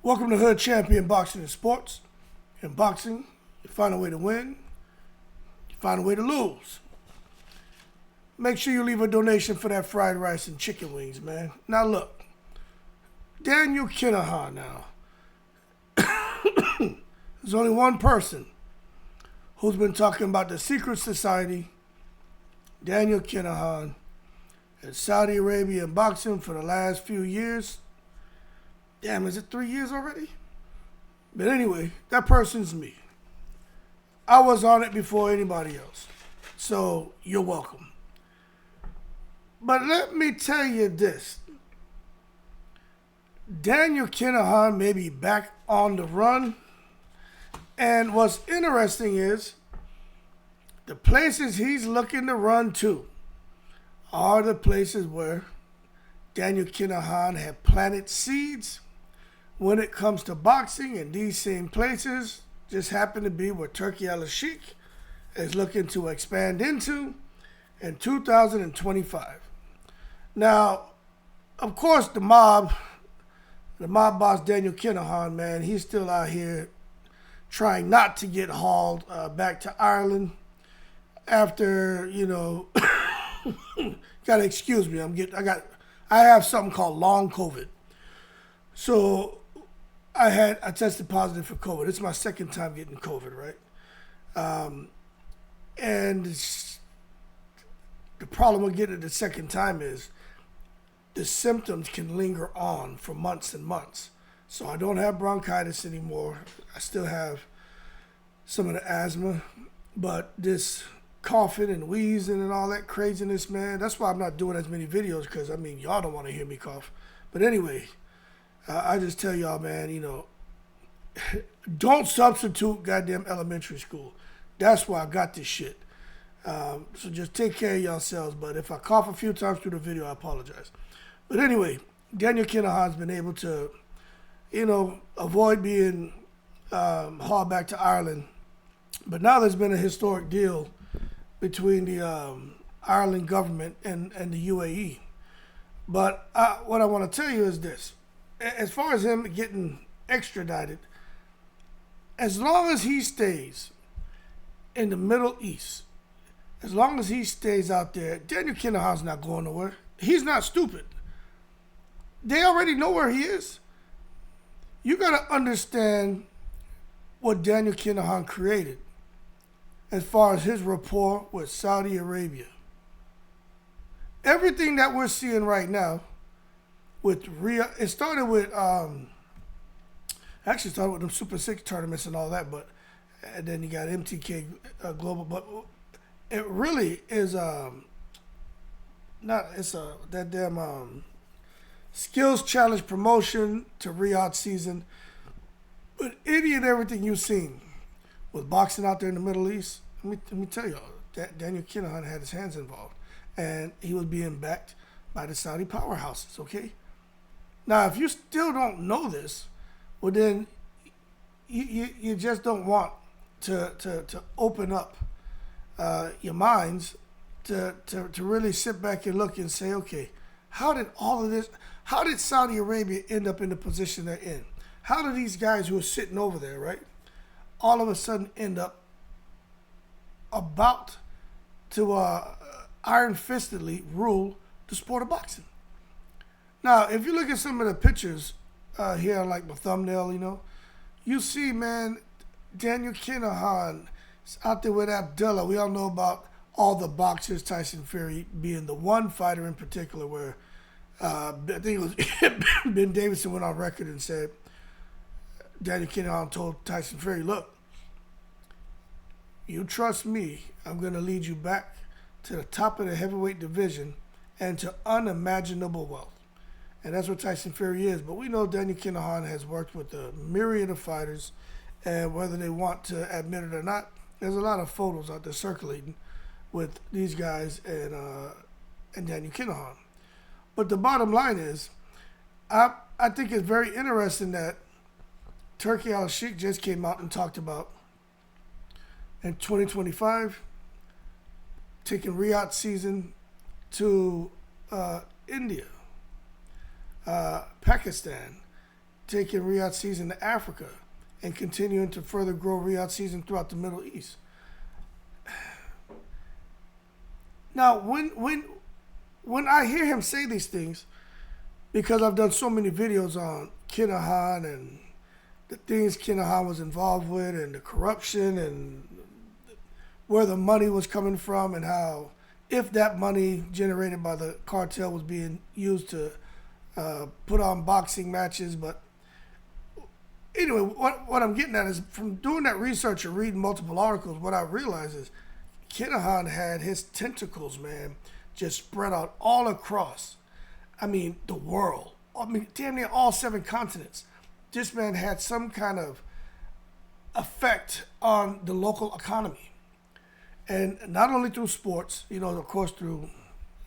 Welcome to Hood Champion Boxing and Sports. In boxing, you find a way to win, you find a way to lose. Make sure you leave a donation for that fried rice and chicken wings, man. Now look, Daniel Kinahan now. There's only one person who's been talking about the secret society, Daniel Kinahan, in Saudi Arabia and boxing for the last few years. Damn, is it 3 years already? But anyway, that person's me. I was on it before anybody else. So you're welcome. But let me tell you this. Daniel Kinahan may be back on the run. And what's interesting is the places he's looking to run to are the places where Daniel Kinahan had planted seeds when it comes to boxing, and these same places just happen to be where Turki Alalshikh is looking to expand into in 2025. Now, of course, the mob boss Daniel Kinahan, man, he's still out here trying not to get hauled back to Ireland after, gotta excuse me, I have something called long COVID. So I tested positive for COVID. It's my second time getting COVID, right? And the problem with getting it the second time is the symptoms can linger on for months and months. So I don't have bronchitis anymore. I still have some of the asthma, but this coughing and wheezing and all that craziness, man, that's why I'm not doing as many videos, because, y'all don't want to hear me cough. But anyway, I just tell y'all, man, don't substitute goddamn elementary school. That's why I got this shit. So just take care of yourselves. But if I cough a few times through the video, I apologize. But anyway, Daniel Kinahan's been able to, avoid being hauled back to Ireland. But now there's been a historic deal between the Ireland government and the UAE. But what I want to tell you is this. As far as him getting extradited, as long as he stays in the Middle East, as long as he stays out there, Daniel Kinahan's not going nowhere. He's not stupid. They already know where he is. You got to understand what Daniel Kinahan created as far as his rapport with Saudi Arabia. Everything that we're seeing right now with it started with, actually started with them Super 6 tournaments and all that, but and then you got MTK Global, but it really is that damn skills challenge promotion to Riyadh season. But any and everything you've seen with boxing out there in the Middle East, let me tell y'all, that Daniel Kinahan had his hands involved, and he was being backed by the Saudi powerhouses. Okay. Now, if you still don't know this, well then you just don't want to open up your minds to really sit back and look and say, okay, how did Saudi Arabia end up in the position they're in? How do these guys who are sitting over there, right, all of a sudden end up about to iron-fistedly rule the sport of boxing? Now, if you look at some of the pictures here, like my thumbnail, you see, man, Daniel Kinahan is out there with Abdullah. We all know about all the boxers, Tyson Fury being the one fighter in particular where I think it was Ben Davison went on record and said, Daniel Kinahan told Tyson Fury, look, you trust me, I'm going to lead you back to the top of the heavyweight division and to unimaginable wealth. And that's what Tyson Fury is. But we know Daniel Kinahan has worked with a myriad of fighters, and whether they want to admit it or not, there's a lot of photos out there circulating with these guys and Daniel Kinahan. But the bottom line is, I think it's very interesting that Turki Alalshikh just came out and talked about in 2025 taking Riyadh season to India, Pakistan, taking Riyadh season to Africa and continuing to further grow Riyadh season throughout the Middle East. Now, when I hear him say these things, because I've done so many videos on Kinahan and the things Kinahan was involved with and the corruption and where the money was coming from and how if that money generated by the cartel was being used to put on boxing matches. But anyway, what I'm getting at is from doing that research and reading multiple articles, what I realized is Kinahan had his tentacles, man, just spread out all across, I mean, the world. I mean, damn near all 7 continents. This man had some kind of effect on the local economy. And not only through sports, you know, of course through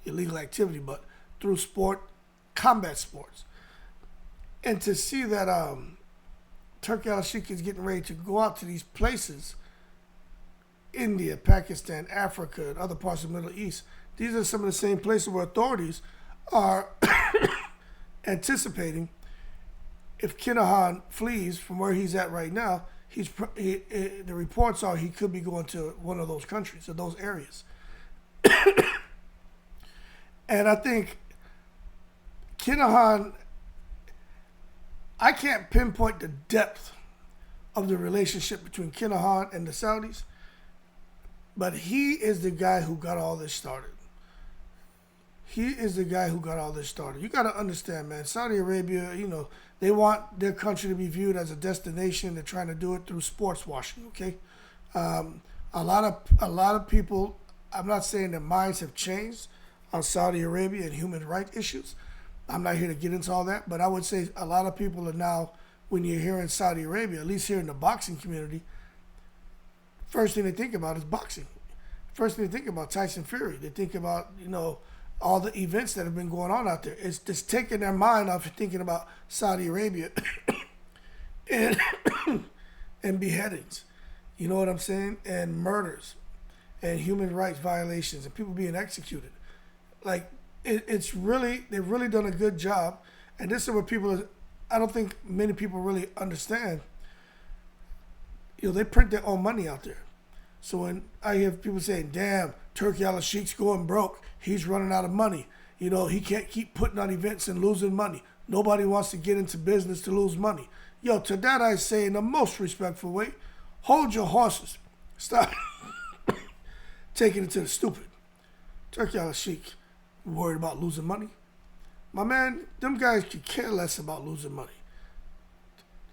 illegal activity, but through sport, combat sports. And to see that Turki Alalshikh is getting ready to go out to these places, India, Pakistan, Africa, and other parts of the Middle East, these are some of the same places where authorities are anticipating if Kinahan flees from where he's at right now, the reports are he could be going to one of those countries or those areas. And I think Kinahan, I can't pinpoint the depth of the relationship between Kinahan and the Saudis, but he is the guy who got all this started. He is the guy who got all this started. You got to understand, man, Saudi Arabia, you know, they want their country to be viewed as a destination. They're trying to do it through sports washing, okay? A lot of people, I'm not saying their minds have changed on Saudi Arabia and human rights issues. I'm not here to get into all that, but I would say a lot of people are now, when you're here in Saudi Arabia, at least here in the boxing community, first thing they think about is boxing. First thing they think about Tyson Fury. They think about, you know, all the events that have been going on out there. It's just taking their mind off of thinking about Saudi Arabia and and beheadings. You know what I'm saying? And murders and human rights violations and people being executed. Like, they've really done a good job. And this is what I don't think many people really understand. You know, they print their own money out there. So when I hear people saying, damn, Turki Alalshikh's going broke, he's running out of money. You know, he can't keep putting on events and losing money. Nobody wants to get into business to lose money. Yo, to that I say in the most respectful way, hold your horses. Stop taking it to the stupid. Turki Alalshikh worried about losing money. My man, them guys could care less about losing money.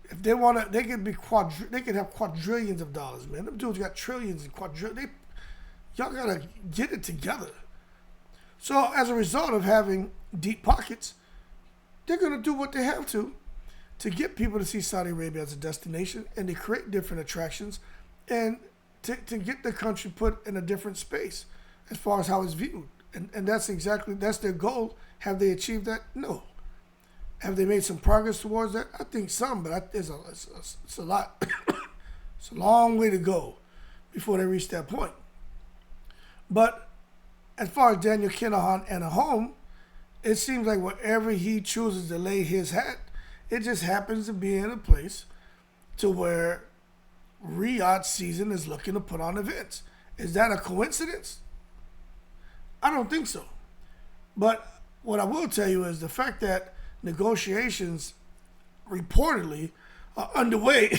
If they want to, they could have quadrillions of dollars, man. Them dudes got trillions and quadrillions. Y'all gotta get it together. So as a result of having deep pockets, they're gonna do what they have to get people to see Saudi Arabia as a destination, and to create different attractions, and to get the country put in a different space as far as how it's viewed. And that's their goal. Have they achieved that? No. Have they made some progress towards that? I think some, but it's a lot. It's a long way to go before they reach that point. But as far as Daniel Kinahan and a home, it seems like wherever he chooses to lay his hat, it just happens to be in a place to where Riyadh season is looking to put on events. Is that a coincidence? I don't think so. But what I will tell you is the fact that negotiations reportedly are underway,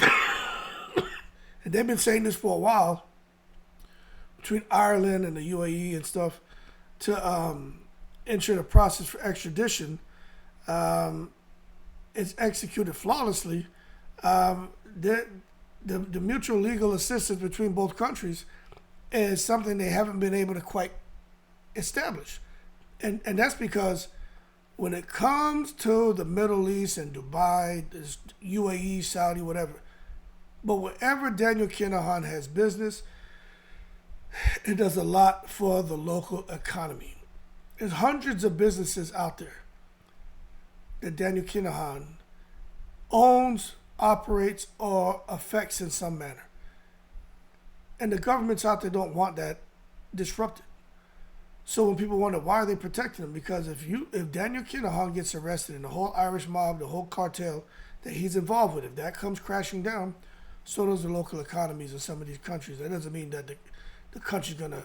and they've been saying this for a while, between Ireland and the UAE and stuff, to ensure the process for extradition is executed flawlessly. The mutual legal assistance between both countries is something they haven't been able to quite establish. And that's because when it comes to the Middle East and Dubai, UAE, Saudi, whatever, but wherever Daniel Kinahan has business, it does a lot for the local economy. There's hundreds of businesses out there that Daniel Kinahan owns, operates, or affects in some manner. And the governments out there don't want that disrupted. So when people wonder why are they protecting him, because if Daniel Kinahan gets arrested and the whole Irish mob, the whole cartel that he's involved with. If that comes crashing down, so does the local economies in some of these countries. That doesn't mean that the country's going to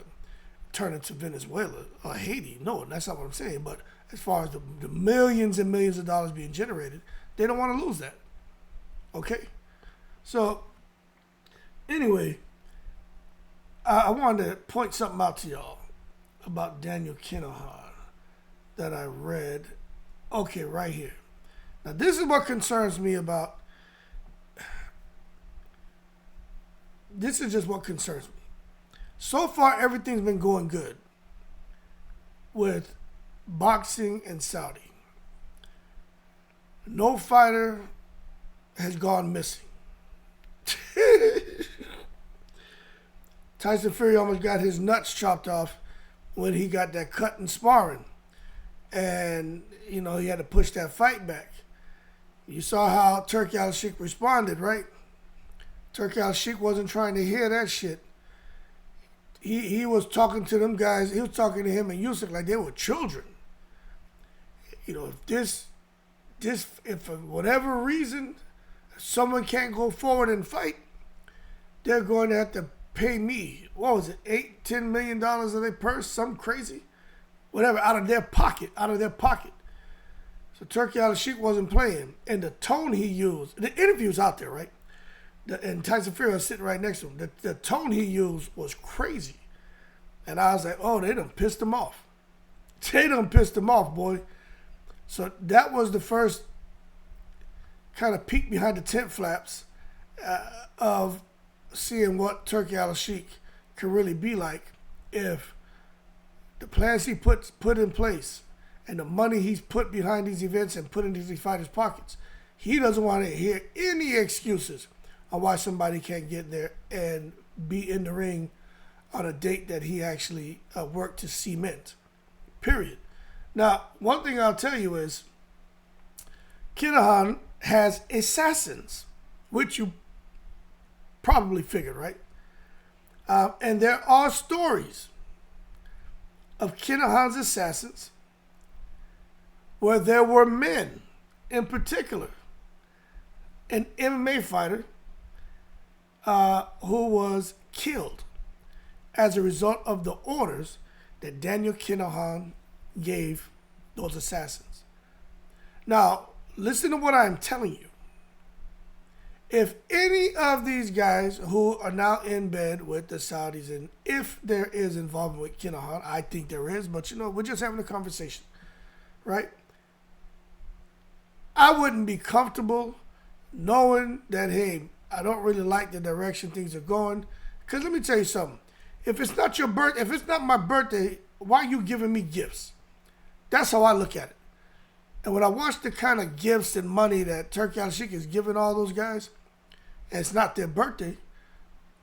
turn into Venezuela or Haiti. No, that's not what I'm saying. But as far as the millions and millions of dollars being generated, they don't want to lose that. Okay? So, anyway, I wanted to point something out to y'all about Daniel Kinahan that I read. Okay, right here. Now, this is what concerns me about. This is just what concerns me. So far, everything's been going good with boxing and Saudi. No fighter has gone missing. Tyson Fury almost got his nuts chopped off when he got that cut in sparring. And, he had to push that fight back. You saw how Turki Alalshikh responded, right? Turki Alalshikh wasn't trying to hear that shit. He was talking to them guys. He was talking to him and Usyk like they were children. If for whatever reason someone can't go forward and fight, they're going to have to pay me. What was it? $8-10 million of their purse, something crazy, whatever, out of their pocket. So Turki Alalshikh wasn't playing, and the tone he used. The interview's out there, right? And Tyson Fury was sitting right next to him. The tone he used was crazy. And I was like, oh, they done pissed him off. They done pissed him off, boy. So that was the first kind of peek behind the tent flaps of seeing what Turki Alalshikh could really be like if the plans he put in place and the money he's put behind these events and put into these fighters' pockets. He doesn't want to hear any excuses on why somebody can't get there and be in the ring on a date that he actually worked to cement. Period. Now, one thing I'll tell you is Kinahan has assassins, which you probably figured, right? And there are stories of Kinahan's assassins where there were men, in particular, an MMA fighter who was killed as a result of the orders that Daniel Kinahan gave those assassins. Now, listen to what I'm telling you. If any of these guys who are now in bed with the Saudis, and if there is involvement with Kinahan, I think there is, but we're just having a conversation, right? I wouldn't be comfortable knowing that, hey, I don't really like the direction things are going. Because let me tell you something. If it's not if it's not my birthday, why are you giving me gifts? That's how I look at it. And when I watch the kind of gifts and money that Turki Alalshikh is giving all those guys, and it's not their birthday,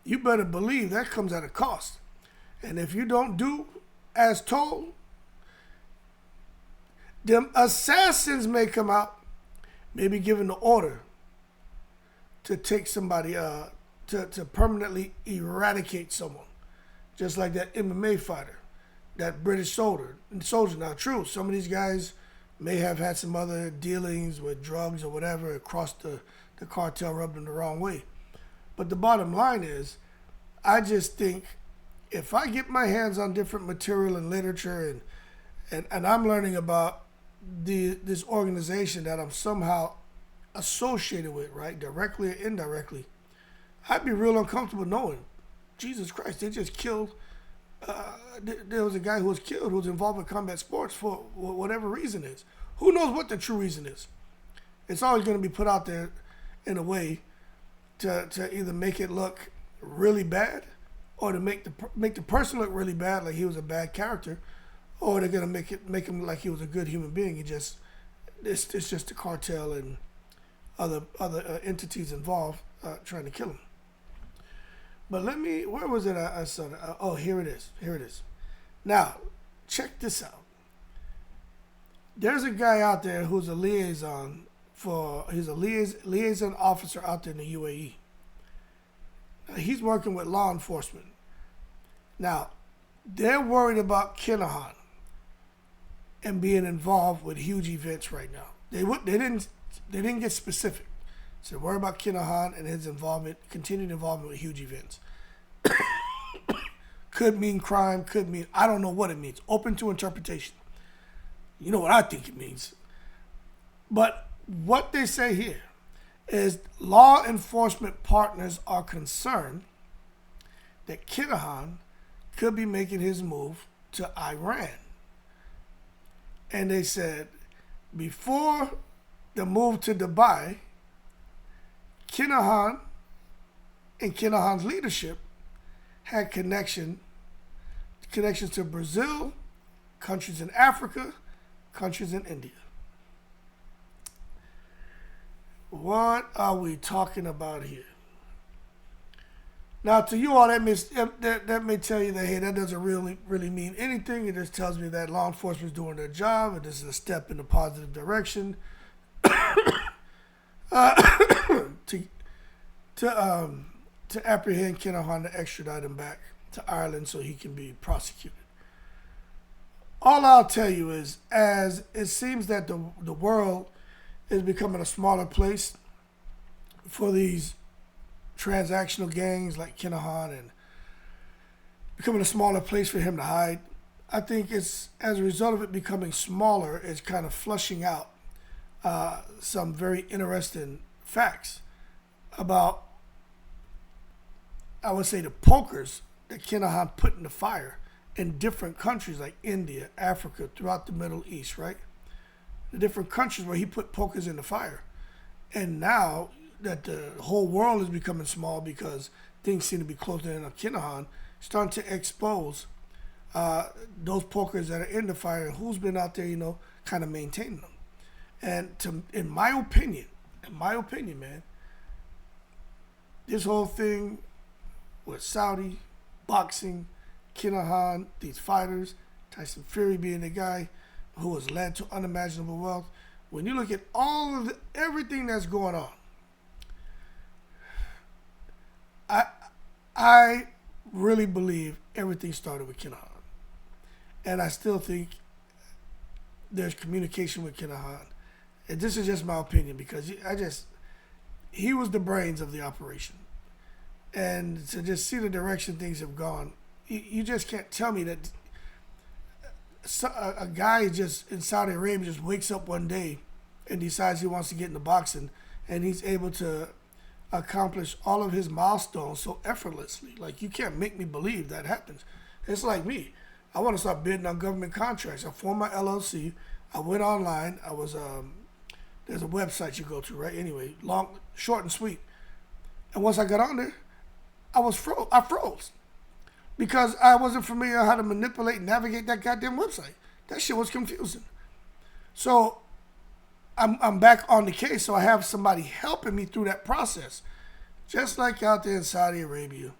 you better believe that comes at a cost. And if you don't do as told, them assassins may come out, maybe giving the order to take somebody, to permanently eradicate someone. Just like that MMA fighter, that British soldier. Now, true, some of these guys may have had some other dealings with drugs or whatever across the cartel, rubbed them the wrong way. But the bottom line is, I just think if I get my hands on different material and literature and I'm learning about this organization that I'm somehow associated with, right, directly or indirectly, I'd be real uncomfortable knowing, Jesus Christ, they just killed, there was a guy who was killed who was involved with combat sports for whatever reason is. Who knows what the true reason is? It's always going to be put out there in a way to either make it look really bad or to make the person look really bad, like he was a bad character, or they're going to make him like he was a good human being. It's just the cartel and other entities involved trying to kill him. But where was it I saw it? Oh, here it is. Now, check this out. There's a guy out there who's a liaison he's a liaison officer out there in the UAE. Now, he's working with law enforcement. Now, they're worried about Kinahan and being involved with huge events right now. They didn't get specific. Said worry about Kinahan and his continued involvement with huge events. Could mean crime, could mean, I don't know what it means. Open to interpretation. You know what I think it means. But what they say here is law enforcement partners are concerned that Kinahan could be making his move to Iran. And they said before the move to Dubai, Kinahan and Kinahan's leadership had connections to Brazil, countries in Africa, countries in India. What are we talking about here? Now, to you all, that may tell you that, hey, that doesn't really mean anything. It just tells me that law enforcement is doing their job, and this is a step in the positive direction to apprehend Kinahan, to extradite him back to Ireland so he can be prosecuted. All I'll tell you is, as it seems that the world is becoming a smaller place for these transactional gangs like Kinahan, and becoming a smaller place for him to hide, I think it's, as a result of it becoming smaller, it's kind of flushing out some very interesting facts about, I would say, the pokers that Kinahan put in the fire in different countries like India, Africa, throughout the Middle East, right? The different countries where he put pokers in the fire. And now that the whole world is becoming small because things seem to be closing in on Kinahan, starting to expose those pokers that are in the fire and who's been out there, kind of maintaining them. And in my opinion, man, this whole thing with Saudi, boxing, Kinahan, these fighters, Tyson Fury being the guy who has led to unimaginable wealth. When you look at everything that's going on, I really believe everything started with Kinahan. And I still think there's communication with Kinahan. And this is just my opinion, because he was the brains of the operation. And to just see the direction things have gone, you just can't tell me that a guy just in Saudi Arabia just wakes up one day and decides he wants to get into boxing, and he's able to accomplish all of his milestones so effortlessly. Like, you can't make me believe that happens. It's like me. I want to start bidding on government contracts. I formed my LLC. I went online. There's a website you go to, right? Anyway, short and sweet. And once I got on there, I froze. Because I wasn't familiar how to manipulate and navigate that goddamn website. That shit was confusing. So I'm back on the case, so I have somebody helping me through that process. Just like out there in Saudi Arabia,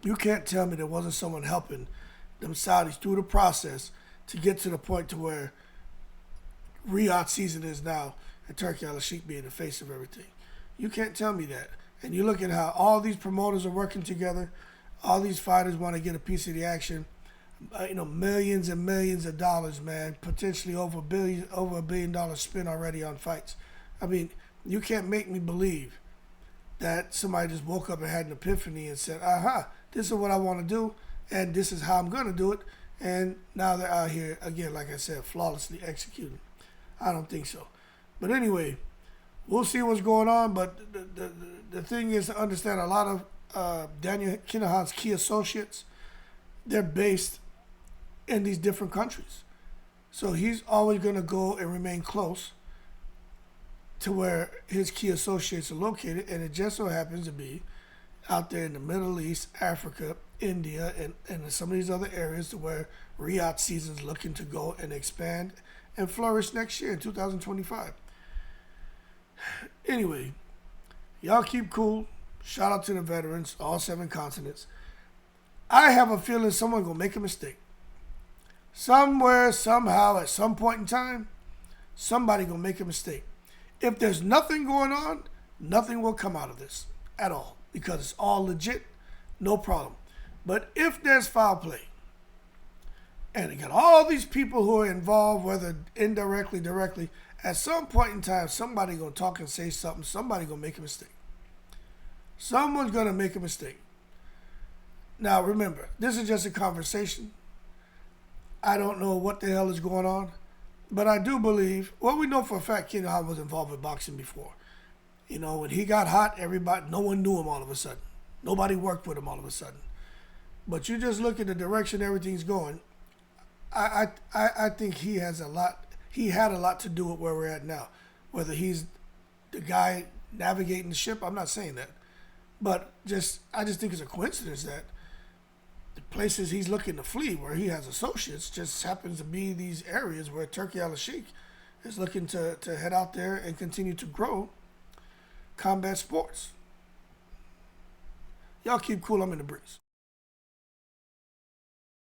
you can't tell me there wasn't someone helping them Saudis through the process to get to the point to where Riyadh season is now, and Turki Alalshikh being the face of everything. You can't tell me that. And you look at how all these promoters are working together. All these fighters want to get a piece of the action. Millions and millions of dollars, man. Potentially over $1 billion spent already on fights. I mean, you can't make me believe that somebody just woke up and had an epiphany and said, this is what I want to do, and this is how I'm going to do it. And now they're out here, again, like I said, flawlessly executing. I don't think so. But anyway, we'll see what's going on. But the thing is to understand, a lot of Daniel Kinahan's key associates, they're based in these different countries. So he's always going to go and remain close to where his key associates are located. And it just so happens to be out there in the Middle East, Africa, India, and some of these other areas to where Riyadh season's looking to go and expand and flourish next year in 2025. Anyway, y'all keep cool. Shout out to the veterans, all 7 continents. I have a feeling someone's going to make a mistake. Somewhere, somehow, at some point in time, somebody going to make a mistake. If there's nothing going on, nothing will come out of this at all, because it's all legit, no problem. But if there's foul play, And you got all these people who are involved, whether indirectly, directly. At some point in time, somebody gonna talk and say something. Somebody gonna make a mistake. Someone's gonna make a mistake. Now remember, this is just a conversation. I don't know what the hell is going on, but I do believe. Well, we know for a fact Kinahan was involved with boxing before. You know, when he got hot, no one knew him all of a sudden. Nobody worked with him all of a sudden. But you just look at the direction everything's going. I think he has a lot. He had a lot to do with where we're at now. Whether he's the guy navigating the ship, I'm not saying that. But I just think it's a coincidence that the places he's looking to flee, where he has associates, just happens to be these areas where Turki Alalshikh is looking to head out there and continue to grow combat sports. Y'all keep cool. I'm in the breeze.